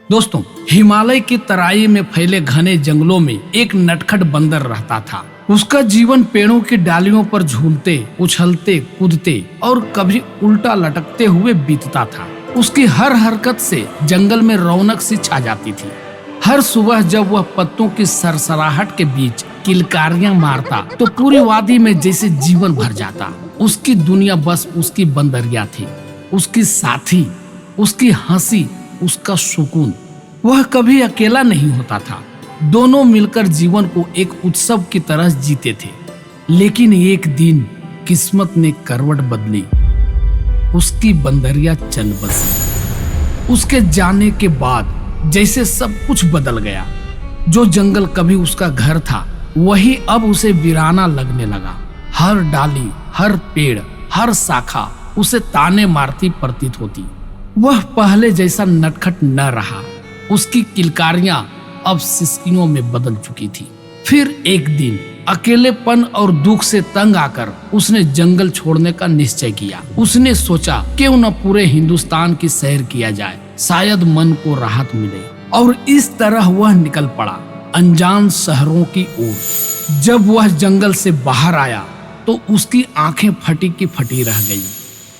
दोस्तों, हिमालय की तराई में फैले घने जंगलों में एक नटखट बंदर रहता था। उसका जीवन पेड़ों की डालियों पर झूलते, उछलते, कूदते और कभी उल्टा लटकते हुए बीतता था। उसकी हर हरकत से जंगल में रौनक सी छा जाती थी। हर सुबह जब वह पत्तों की सरसराहट के बीच किलकारियां मारता तो पूरी वादी में जैसे जीवन भर जाता। उसकी दुनिया बस उसकी बंदरिया थी, उसकी साथी, उसकी हंसी, उसका सुकून। वह कभी अकेला नहीं होता था। दोनों मिलकर जीवन को एक उत्सव की तरह जीते थे। लेकिन एक दिन किस्मत ने करवट बदली। उसकी बंदरिया चल बसी। उसके जाने के बाद जैसे सब कुछ बदल गया। जो जंगल कभी उसका घर था, वही अब उसे वीराना लगने लगा। हर डाली, हर पेड़, हर शाखा उसे ताने मारती प्रतीत होती। वह पहले जैसा नटखट न रहा। उसकी किलकारियां अब सिसकियों में बदल चुकी थी। फिर एक दिन अकेलेपन और दुख से तंग आकर उसने जंगल छोड़ने का निश्चय किया। उसने सोचा क्यों न पूरे हिंदुस्तान की सैर किया जाए, शायद मन को राहत मिले। और इस तरह वह निकल पड़ा अनजान शहरों की ओर। जब वह जंगल से बाहर आया तो उसकी आंखें फटी की फटी रह गई।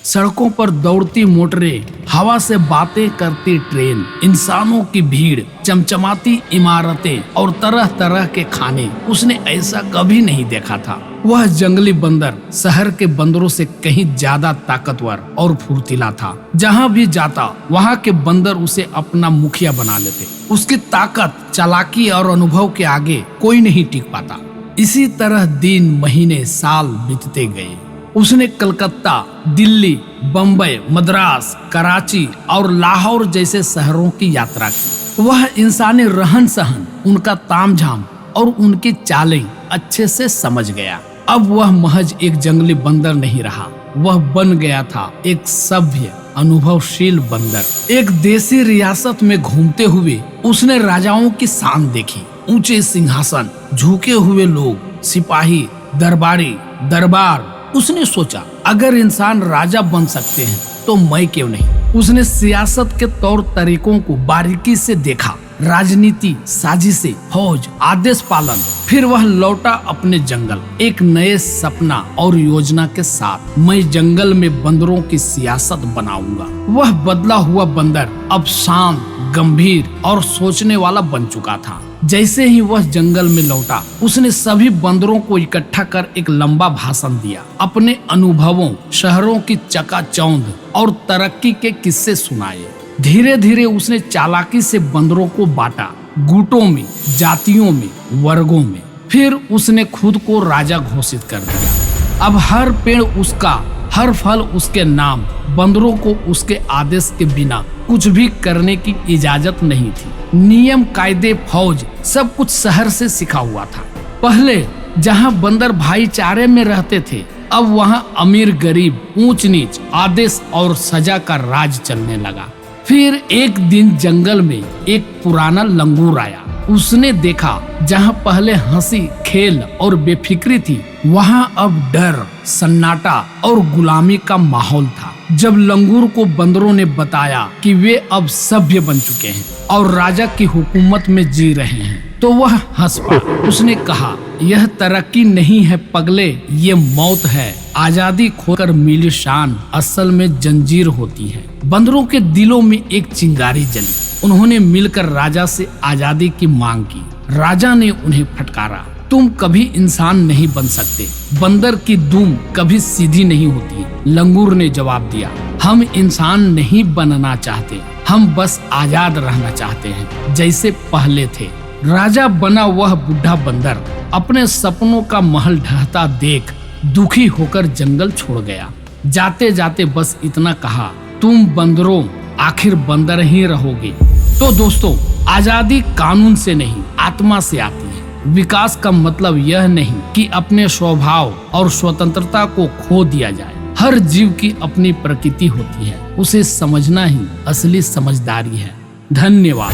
सड़कों पर दौड़ती मोटरें, हवा से बातें करती ट्रेन, इंसानों की भीड़, चमचमाती इमारतें और तरह तरह के खाने उसने ऐसा कभी नहीं देखा था। वह जंगली बंदर शहर के बंदरों से कहीं ज्यादा ताकतवर और फुर्तीला था। जहाँ भी जाता वहाँ के बंदर उसे अपना मुखिया बना लेते। उसकी ताकत, चालाकी और अनुभव के आगे कोई नहीं टिक पाता। इसी तरह दिन, महीने, साल बीतते गए। उसने कलकत्ता, दिल्ली, बम्बई, मद्रास, कराची और लाहौर जैसे शहरों की यात्रा की। वह इंसानी रहन सहन, उनका तामझाम और उनकी चालें अच्छे से समझ गया। अब वह महज एक जंगली बंदर नहीं रहा, वह बन गया था एक सभ्य, अनुभवशील बंदर। एक देसी रियासत में घूमते हुए उसने राजाओं की शान देखी। ऊंचे सिंहासन, झुके हुए लोग, सिपाही, दरबारी, दरबार। उसने सोचा अगर इंसान राजा बन सकते हैं तो मैं क्यों नहीं। उसने सियासत के तौर तरीकों को बारीकी से देखा, राजनीति, साजिशें, फौज, आदेश पालन। फिर वह लौटा अपने जंगल एक नए सपना और योजना के साथ। मैं जंगल में बंदरों की सियासत बनाऊंगा। वह बदला हुआ बंदर अब शांत, गंभीर और सोचने वाला बन चुका था। जैसे ही वह जंगल में लौटा, उसने सभी बंदरों को इकट्ठा कर एक लंबा भाषण दिया। अपने अनुभवों, शहरों की चकाचौंध और तरक्की के किस्से सुनाए। धीरे धीरे उसने चालाकी से बंदरों को बांटा, गुटों में, जातियों में, वर्गों में। फिर उसने खुद को राजा घोषित कर दिया। अब हर पेड़ उसका, हर फल उसके नाम। बंदरों को उसके आदेश के बिना कुछ भी करने की इजाजत नहीं थी। नियम, कायदे, फौज सब कुछ शहर से सीखा हुआ था। पहले जहां बंदर भाईचारे में रहते थे, अब वहां अमीर गरीब, ऊंच नीच, आदेश और सजा का राज चलने लगा। फिर एक दिन जंगल में एक पुराना लंगूर आया। उसने देखा जहां पहले हंसी, खेल और बेफिक्री थी, वहां अब डर, सन्नाटा और गुलामी का माहौल था। जब लंगूर को बंदरों ने बताया कि वे अब सभ्य बन चुके हैं और राजा की हुकूमत में जी रहे हैं, तो वह हंस पड़ा। उसने कहा, यह तरक्की नहीं है पगले, ये मौत है। आजादी खोकर मिली शान असल में जंजीर होती है। बंदरों के दिलों में एक चिंगारी जली। उन्होंने मिलकर राजा से आजादी की मांग की। राजा ने उन्हें फटकारा, तुम कभी इंसान नहीं बन सकते। बंदर की दुम कभी सीधी नहीं होती। लंगूर ने जवाब दिया, हम इंसान नहीं बनना चाहते, हम बस आजाद रहना चाहते हैं जैसे पहले थे। राजा बना वह बूढ़ा बंदर अपने सपनों का महल ढहता देख दुखी होकर जंगल छोड़ गया। जाते जाते बस इतना कहा, तुम बंदरों आखिर बंदर ही रहोगे। तो दोस्तों, आजादी कानून से नहीं, आत्मा से आती है। विकास का मतलब यह नहीं कि अपने स्वभाव और स्वतंत्रता को खो दिया जाए। हर जीव की अपनी प्रकृति होती है, उसे समझना ही असली समझदारी है। धन्यवाद।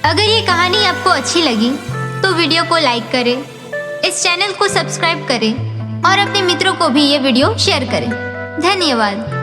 अगर ये कहानी आपको अच्छी लगी तो वीडियो को लाइक करें, इस चैनल को सब्सक्राइब करें और अपने मित्रों को भी ये वीडियो शेयर करें। धन्यवाद।